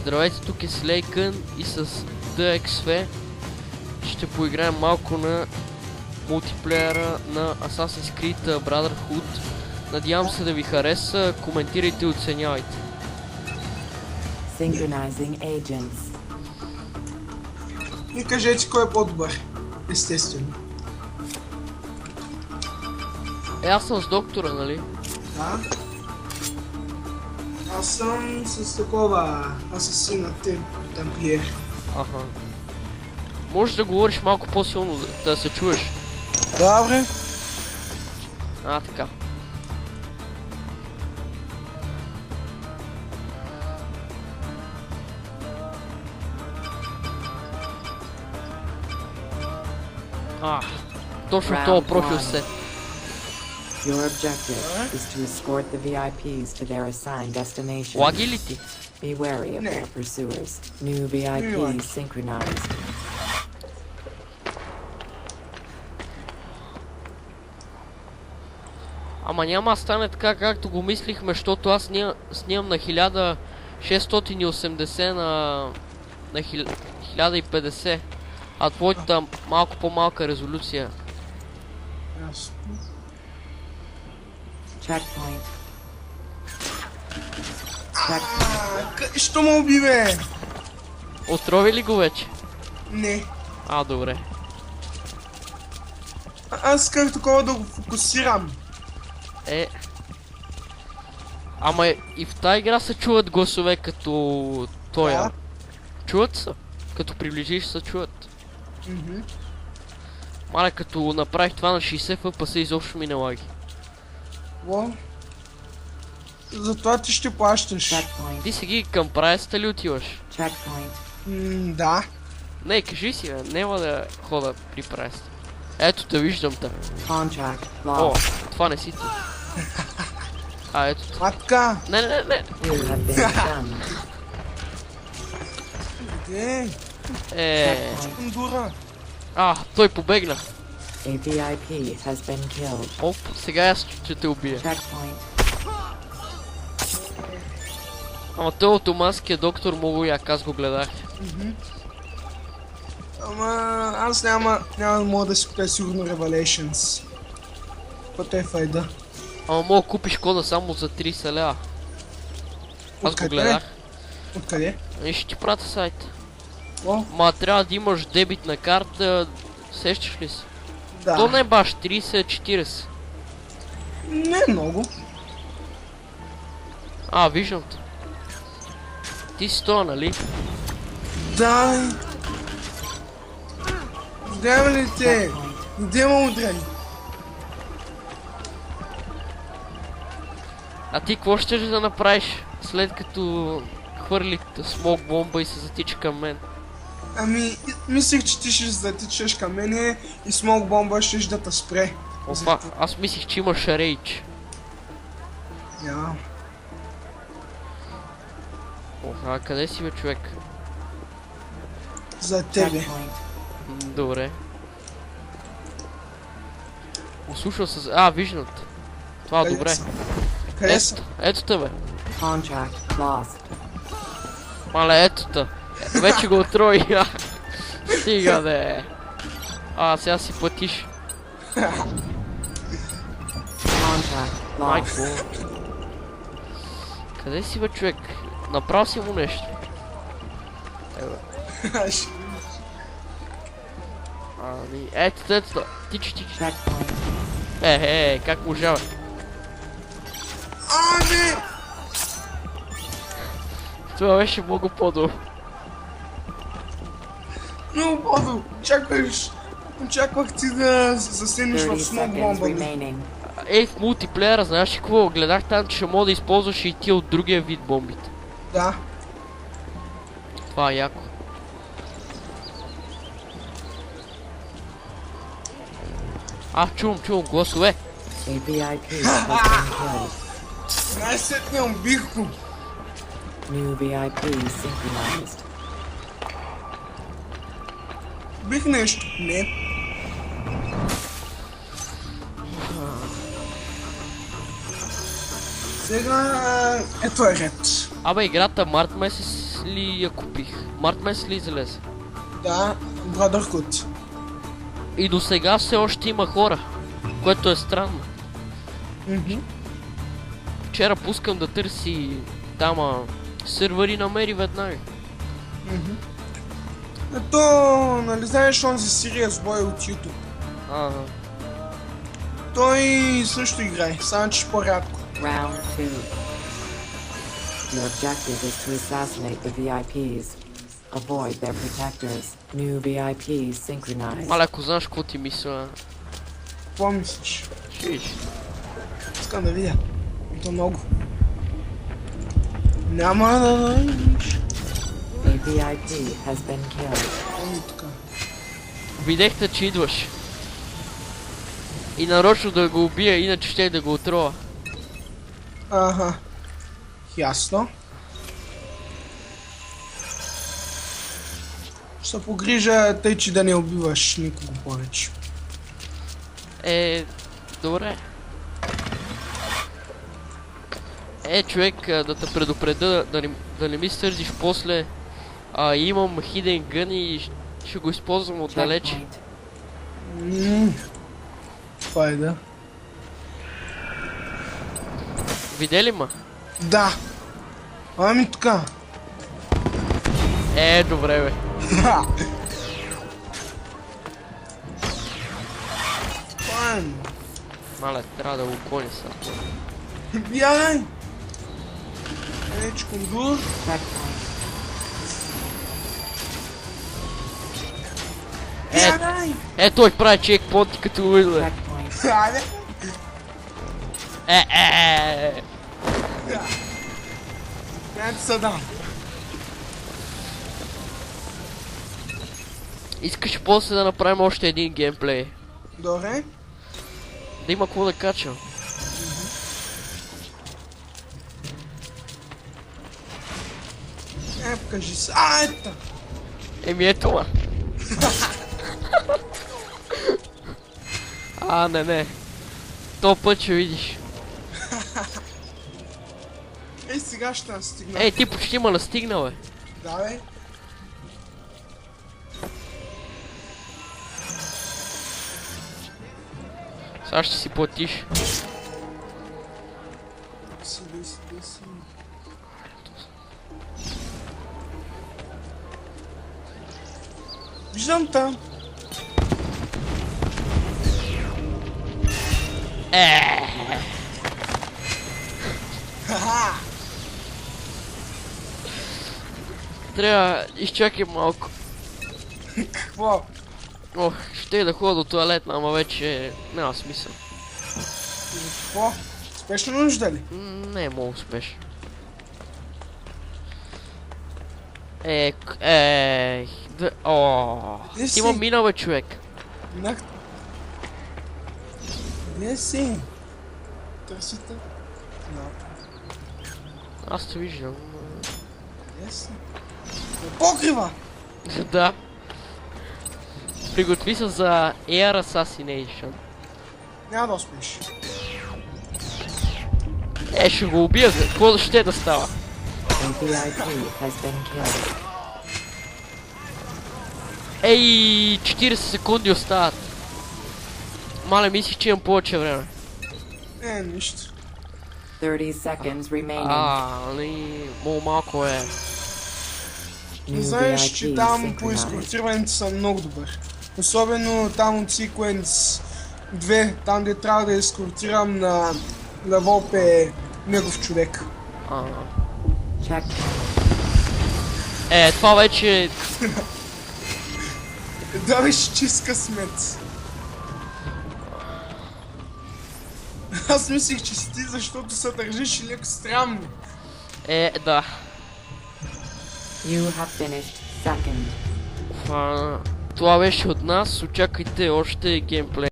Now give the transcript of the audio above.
Здравейте, тук е Слейкън и с DXV ще поиграем малко на мултиплеера на Assassin's Creed Brotherhood. Надявам се да ви хареса, коментирайте и оценявайте. Synchronizing agents. И кажете кой е по-добър, естествено. Аз съм с доктора, нали? Да. Аз съм с такова асасина Темплиер. Аха. Можеш да говориш малко по-силно, да се чуеш. Добре. Така. Точно това профил сет. Your objective is to escort the VIPs to their assigned destination. Лаги ли ти? Be wary of their pursuers. New VIPs synchronized. Ама няма да стане така, както го мислихме, защото аз снимам на 1680 на 1050, а твоята малко по-малка резолюция. Ясно. Checkpoint. Що ме уби, бе? Отрови ли го вече? Не. Добре. Аз исках такова да го фокусирам. Ама и в тази игра се чуват гласове като тоя. Да. Чуват се? Като приближиш се чуват. Мале, като направих това на 60 FPS изобщо ми не лаги. Во. Затова ти ще плащаш. Checkpoint. Ти сега към прайста ли отиваш? Checkpoint. Да. Не, кажи си, бе, няма да хода при прайста. Ето те, виждам те. Contract О, lost. това не си ти. Ето те. Матка. Не. You have been shunned. Де? Дура. Той побегна. A VIP has been killed. Сега аз ще те убия. Checkpoint. Ама той отоманския доктор много як, аз го гледах. Ама аз няма да мога да си купя сигурно Revelations. Каквото е файда. Ама мога да купиш кода само за 30 лева. Аз го Откъде? гледах. Откъде? И ще ти пратя сайта. О, Ма трябва да имаш дебитна карта, сещаш ли се? да. То не е баш 30-40. Не много. Виждам те. Ти си това, нали? Дай. Гледам ли те? Checkpoint. Где ме удряй? А ти какво ще да направиш след като хвърли смок бомба и се затича към мен? Ами, мислех, че ти ще затичаш към мене и смок бомба ще да те спре. Аз мислих, че имаш рейдж. Няма. Къде си, бе, човек? За тебе. Checkpoint. Добре. Услушал се... виждам те. Това Къде добре. са? Къде са? Ето те, бе. Contract lost. Мале, ето те. Вече го отрои. Стига, де. Сега си платиш. Contract Майко. lost. Къде си, бе, човек? Направо си му нещо. Ето те. Тичи. Checkpoint. Как можа, бе? Не! Това беше много по-добро. Много по-добро. Очаквах ти да заснемеш 30 в смок seconds бомба. remaining. В мултиплеера, знаеш ли какво? Гледах там, че ще мога да използваш и ти от другия вид бомбите. Да. Това е яко. Чувам гласове. A VIP has been killed. Най-сетне убих го. New VIP synchronized. Убих нещо. Не. Сега ето е ред. Играта март месец ли я купих? Март месец ли излезе? Да, Brotherhood. И до сега все още има хора, което е странно. Мгм. Вчера пускам да търси там сървъри, намери веднага. Ето, нали знаеш онзи Serious Boy от YouTube? Ага. Той също играе, само че по-рядко. Round 2. Your objective is to assassinate the VIPs. Avoid their protectors. New VIPs synchronized. Мале, ако знаеш какво ти мисля, Какво мислиш? ще виж. Искам да видя. И то много. Няма да видиш. A VIP has been killed. Ами така. Видехте, че идваш. И нарочно да го убия, иначе ще да го отрова. Ага. Ясно. Ще се погрижа тъй, че да не убиваш никого повече. Добре. Човек, да те предупредя, да не ми стързиш после. Имам hidden gun и ще го използвам отдалече. Checkpoint. Това е да. Видели ма? Да. Ами така. Добре бе. Файн. Мале, трябва да го гоня сега. Бягай. Кондур. Checkpoint. Бягай. Той прави чекпоинти като го видя. Checkpoint. Хайде. Ето се дам. Искаш после да направим още един геймплей. Добре. Да има какво да качам. Покажи се. Ето. Ето ма. Не. То път ще видиш. Сега ще настигна. Ти почти ма настигна, бе. Да, бе. Сега ще си платиш. Си. Виждам там. Ха-ха. Трябва изчакай малко. Какво? Ще да ходя до туалетна, ама вече няма смисъл. Какво? Спешно нужда ли? Не е много успешно. Де си? Има мина, бе, човек. Нах... Не си. Търсите? Аз те виждам. Не си. Покрива! Да. Приготви се за Air Assassination. Няма да успеш. Ще го убия, какво да ще да става? A VIP has been killed. 40 секунди остават. Мале, мислих, че имам повече време. Нищо. 30 seconds remaining. Много малко е. New Знаеш, че VIP там по synchronized. изкортирането съм много добър. Особено там от Sequence 2, там де трябва да изкортирам на Волпе негов човек. Checkpoint. Това вече... Да, беше чист късмет. Аз мислих, че си ти, защото се държиш леко странно. Да. You have finished second. Това беше от нас, очаквайте още геймплей.